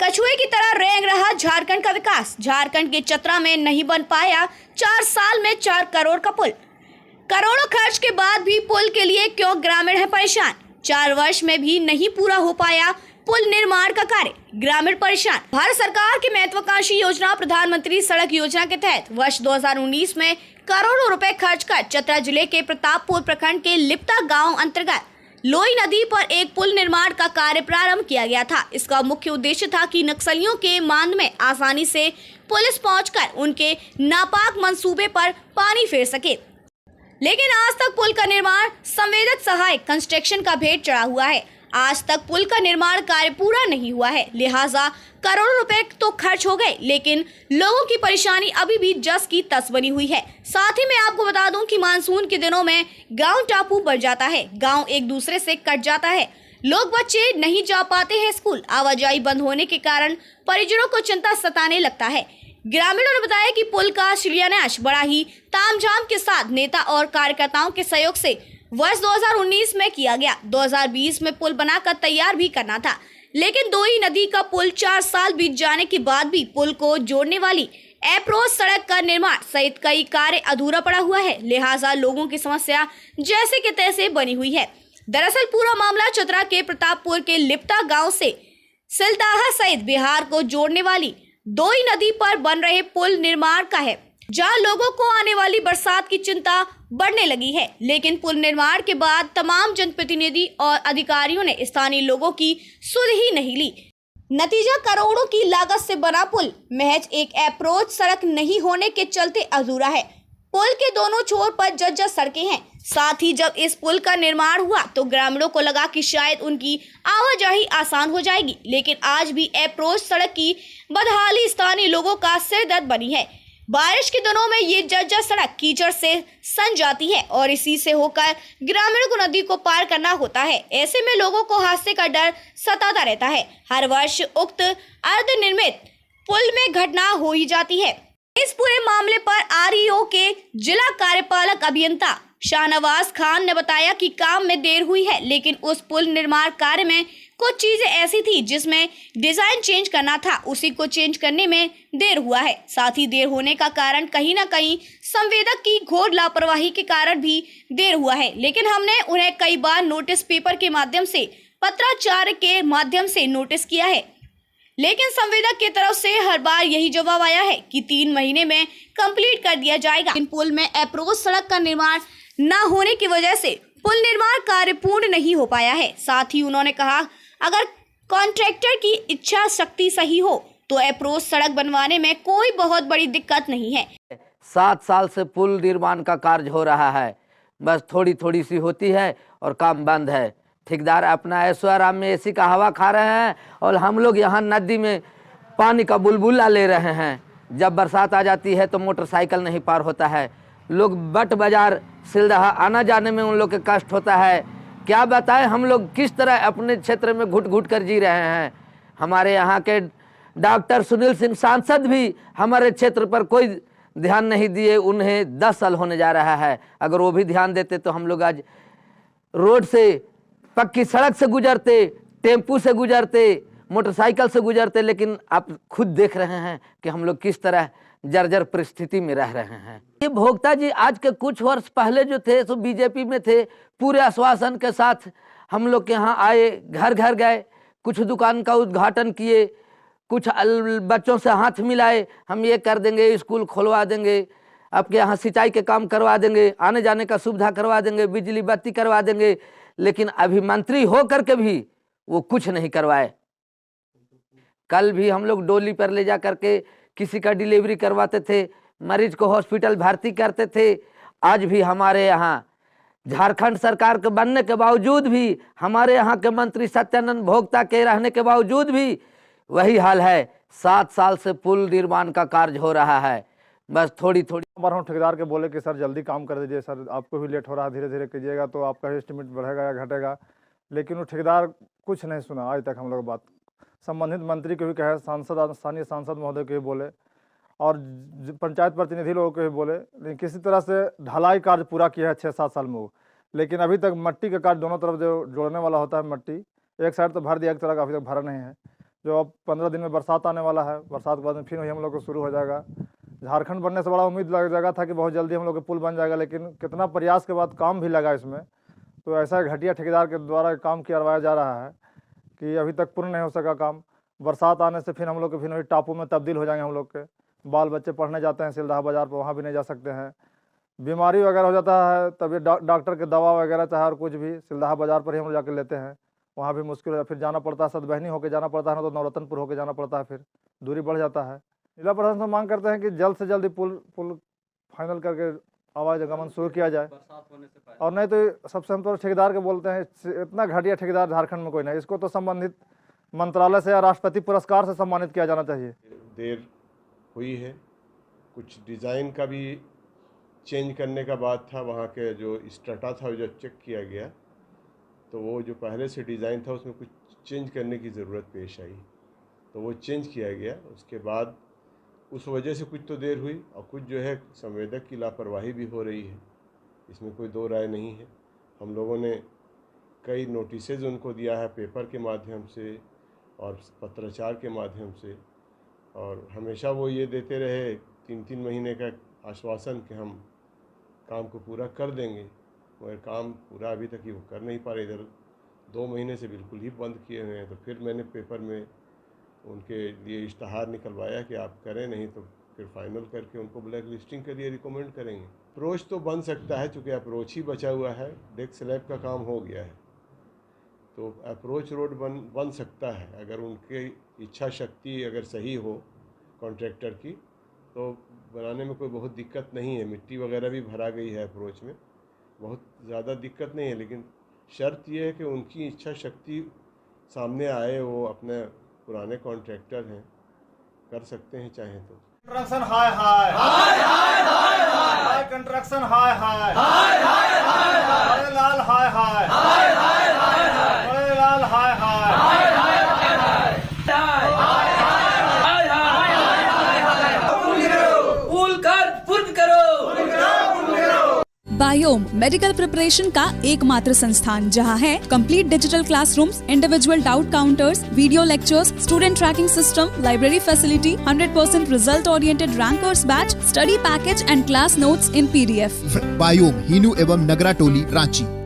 कछुए की तरह रेंग रहा झारखंड का विकास। झारखंड के चतरा में नहीं बन पाया 4 साल में 4 करोड़ का पुल। करोड़ों खर्च के बाद भी पुल के लिए क्यों ग्रामीण है परेशान। 4 वर्ष में भी नहीं पूरा हो पाया पुल निर्माण का कार्य, ग्रामीण परेशान। भारत सरकार की महत्वाकांक्षी योजना प्रधानमंत्री सड़क योजना के तहत वर्ष 2019 में करोड़ों रुपए खर्च कर चतरा जिले के प्रतापपुर प्रखंड के लिप्ता गांव अंतर्गत लोई नदी पर एक पुल निर्माण का कार्य प्रारंभ किया गया था। इसका मुख्य उद्देश्य था कि नक्सलियों के मांद में आसानी से पुलिस पहुंचकर उनके नापाक मंसूबे पर पानी फेर सके, लेकिन आज तक पुल का निर्माण संवेदक सहायक कंस्ट्रक्शन का भेंट चढ़ा हुआ है। आज तक पुल का निर्माण कार्य पूरा नहीं हुआ है, लिहाजा करोड़ों रुपए तो खर्च हो गए, लेकिन लोगों की परेशानी अभी भी जस की तस बनी हुई है। साथ ही मैं आपको बता दूं कि मानसून के दिनों में गांव टापू बढ़ जाता है, गांव एक दूसरे से कट जाता है, लोग बच्चे नहीं जा पाते हैं स्कूल। आवाजाही बंद होने के कारण परिजनों को चिंता सताने लगता है। ग्रामीणों ने बताया कि पुल का शिलान्यास बड़ा ही तामझाम के साथ नेता और कार्यकर्ताओं के सहयोग से वर्ष 2019 में किया गया। 2020 में पुल बनाकर तैयार भी करना था, लेकिन दोई नदी का पुल 4 साल बीत जाने के बाद भी पुल को जोड़ने वाली अप्रोच सड़क का निर्माण सहित कई कार्य अधूरा पड़ा हुआ है। लिहाजा लोगों की समस्या जैसे के तैसे बनी हुई है। दरअसल पूरा मामला चतरा के प्रतापपुर के लिप्ता गांव से सिलदाहा सहित बिहार को जोड़ने वाली दोई नदी पर बन रहे पुल निर्माण का है, जहां लोगों को आने वाली बरसात की चिंता बढ़ने लगी है। लेकिन पुल निर्माण के बाद तमाम जनप्रतिनिधि और अधिकारियों ने स्थानीय लोगों की सुध ही नहीं ली। नतीजा करोड़ों की लागत से बना पुल महज एक अप्रोच सड़क नहीं होने के चलते अधूरा है। पुल के दोनों छोर पर जर्जर सड़कें हैं। साथ ही जब इस पुल का निर्माण हुआ तो ग्रामीणों को लगा कि शायद उनकी आवाजाही आसान हो जाएगी, लेकिन आज भी अप्रोच सड़क की बदहाली स्थानीय लोगों का सिरदर्द बनी है। बारिश के दिनों में ये जर्जर सड़क कीचड़ से सन जाती है और इसी से होकर ग्रामीणों को नदी को पार करना होता है। ऐसे में लोगों को हादसे का डर सताता रहता है। हर वर्ष उक्त अर्धनिर्मित पुल में घटना हो ही जाती है। इस पूरे मामले पर आरईओ के जिला कार्यपालक अभियंता शाहनवाज खान ने बताया कि काम में देर हुई है, लेकिन उस पुल निर्माण कार्य में कुछ चीजें ऐसी थी जिसमें डिजाइन चेंज करना था, उसी को चेंज करने में देर हुआ है। साथ ही देर होने का कारण कहीं ना कहीं संवेदक की घोर लापरवाही के कारण भी देर हुआ है, लेकिन हमने उन्हें कई बार नोटिस पेपर के माध्यम से, पत्राचार के माध्यम से नोटिस किया है, लेकिन संवेदक की तरफ से हर बार यही जवाब आया है कि 3 महीने में कंप्लीट कर दिया जाएगा। इन पुल में अप्रोच सड़क का निर्माण न होने की वजह से पुल निर्माण कार्य पूर्ण नहीं हो पाया है। साथ ही उन्होंने कहा, अगर कॉन्ट्रैक्टर की इच्छा शक्ति सही हो तो अप्रोच सड़क बनवाने में कोई बहुत बड़ी दिक्कत नहीं है। 7 साल से पुल निर्माण का कार्य हो रहा है, बस थोड़ी थोड़ी सी होती है और काम बंद है। ठेकेदार अपना ऐशो आराम में एसी का हवा खा रहे हैं और हम लोग यहाँ नदी में पानी का बुलबुला ले रहे हैं। जब बरसात आ जाती है तो मोटरसाइकिल नहीं पार होता है, लोग बट बाजार सिलदहा आना जाने में उन लोग के कष्ट होता है। क्या बताएं हम लोग किस तरह अपने क्षेत्र में घुट घुट कर जी रहे हैं। हमारे यहाँ के डॉक्टर सुनील सिंह सांसद भी हमारे क्षेत्र पर कोई ध्यान नहीं दिए। उन्हें 10 साल होने जा रहा है, अगर वो भी ध्यान देते तो हम लोग आज रोड से, पक्की सड़क से गुजरते, टेम्पू से गुजरते, मोटरसाइकिल से गुजरते। लेकिन आप खुद देख रहे हैं कि हम लोग किस तरह जर्जर परिस्थिति में रह रहे हैं। ये भोक्ता जी आज के कुछ वर्ष पहले जो थे सो बीजेपी में थे, पूरे आश्वासन के साथ हम लोग के यहाँ आए, घर घर गए, कुछ दुकान का उद्घाटन किए, कुछ बच्चों से हाथ मिलाए, हम ये कर देंगे, स्कूल खुलवा देंगे, आपके यहाँ सिंचाई के काम करवा देंगे, आने जाने का सुविधा करवा देंगे, बिजली बत्ती करवा देंगे। लेकिन अभी मंत्री हो करके भी वो कुछ नहीं करवाए। कल भी हम लोग डोली पर ले जा करके किसी का डिलीवरी करवाते थे, मरीज को हॉस्पिटल भर्ती करते थे। आज भी हमारे यहाँ झारखंड सरकार के बनने के बावजूद भी, हमारे यहाँ के मंत्री सत्यानंद भोक्ता के रहने के बावजूद भी वही हाल है। 7 साल से पुल निर्माण का कार्य हो रहा है, बस थोड़ी थोड़ी। बार हम ठेकेदार के बोले कि सर जल्दी काम कर दीजिए, सर आपको भी लेट हो रहा है, धीरे धीरे कीजिएगा तो आपका एस्टिमेट बढ़ेगा या घटेगा। लेकिन वो ठेकेदार कुछ नहीं सुना आज तक। हम लोग बात संबंधित मंत्री को भी कहे, सांसद, स्थानीय सांसद महोदय को भी बोले और पंचायत प्रतिनिधि लोगों को भी बोले, लेकिन किसी तरह से ढलाई कार्य पूरा किया है 6-7 साल में वो। लेकिन अभी तक मट्टी का कार्य, दोनों तरफ जो जोड़ने वाला होता है मट्टी, एक साइड तो भर दिया, एक तरफ अभी तक भरा नहीं है। जो अब 15 दिन में बरसात आने वाला है, बरसात के बाद में फिर वही हम लोग को शुरू हो जाएगा। झारखंड बनने से बड़ा उम्मीद लगा था कि बहुत जल्दी हम लोग का पुल बन जाएगा, लेकिन कितना प्रयास के बाद काम भी लगा इसमें। तो ऐसा घटिया ठेकेदार के द्वारा काम करवाया जा रहा है कि अभी तक पूर्ण नहीं हो सका काम। बरसात आने से फिर हम लोग के फिर वही टापू में तब्दील हो जाएंगे। हम लोग के बाल बच्चे पढ़ने जाते हैं सिलदहा बाज़ार पर, वहाँ भी नहीं जा सकते हैं। बीमारी वगैरह हो जाता है तब ये डॉक्टर के दवा वगैरह चाहे और कुछ भी सिलदहा बाज़ार पर ही हम लोग जाकर लेते हैं, वहाँ भी मुश्किल है। फिर जाना पड़ता है, सतबहनी होकर जाना पड़ता है, ना तो नवरत्नपुर होकर जाना पड़ता है, फिर दूरी बढ़ जाता है। जिला प्रशासन से मांग करते हैं कि जल्द से जल्द पुल फाइनल करके आवागमन शुरू किया जाए, और नहीं तो सबसे हम तो ठेकेदार के बोलते हैं, इतना घटिया ठेकेदार झारखंड में कोई नहीं। इसको तो संबंधित मंत्रालय से या राष्ट्रपति पुरस्कार से सम्मानित किया जाना चाहिए। देर हुई है, कुछ डिज़ाइन का भी चेंज करने का बात था। वहाँ के जो स्ट्रटा था वो जब चेक किया गया तो वो जो पहले से डिज़ाइन था उसमें कुछ चेंज करने की ज़रूरत पेश आई, तो वो चेंज किया गया। उसके बाद उस वजह से कुछ तो देर हुई, और कुछ जो है संवेदक की लापरवाही भी हो रही है, इसमें कोई दो राय नहीं है। हम लोगों ने कई नोटिसेज उनको दिया है पेपर के माध्यम से और पत्राचार के माध्यम से, और हमेशा वो ये देते रहे 3-3 महीने का आश्वासन कि हम काम को पूरा कर देंगे, मगर काम पूरा अभी तक ही वो कर नहीं पा रहे। इधर 2 महीने से बिल्कुल ही बंद किए हुए हैं। तो फिर मैंने पेपर में उनके लिए इश्तहार निकलवाया कि आप करें, नहीं तो फिर फाइनल करके उनको ब्लैक लिस्टिंग के लिए रिकमेंड करेंगे। अप्रोच तो बन सकता है, चूँकि अप्रोच ही बचा हुआ है, डेक स्लैब का काम हो गया है, तो अप्रोच रोड बन सकता है। अगर उनकी इच्छा शक्ति अगर सही हो कॉन्ट्रैक्टर की, तो बनाने में कोई बहुत दिक्कत नहीं है। मिट्टी वगैरह भी भरा गई है अप्रोच में, बहुत ज़्यादा दिक्कत नहीं है। लेकिन शर्त यह है कि उनकी इच्छा शक्ति सामने आए, वो अपने पुराने कॉन्ट्रैक्टर हैं, कर सकते हैं चाहें तो। कंस्ट्रक्शन हाय हाय हाय हाय हाय हाय, कंस्ट्रक्शन हाय हाय हाय हाय हाय हाय, बड़े लाल हाय हाय हाय हाय हाय हाय, बड़े लाल हाय हाय हाय हाय हाय हाय, बायोम मेडिकल प्रिपरेशन का एकमात्र संस्थान, जहां है complete digital classrooms, individual doubt counters, video lectures, student tracking system, library facility, 100% result oriented rankers batch, study package and class notes in PDF। Biome, Hinoo एवं नगरा टोली, रांची।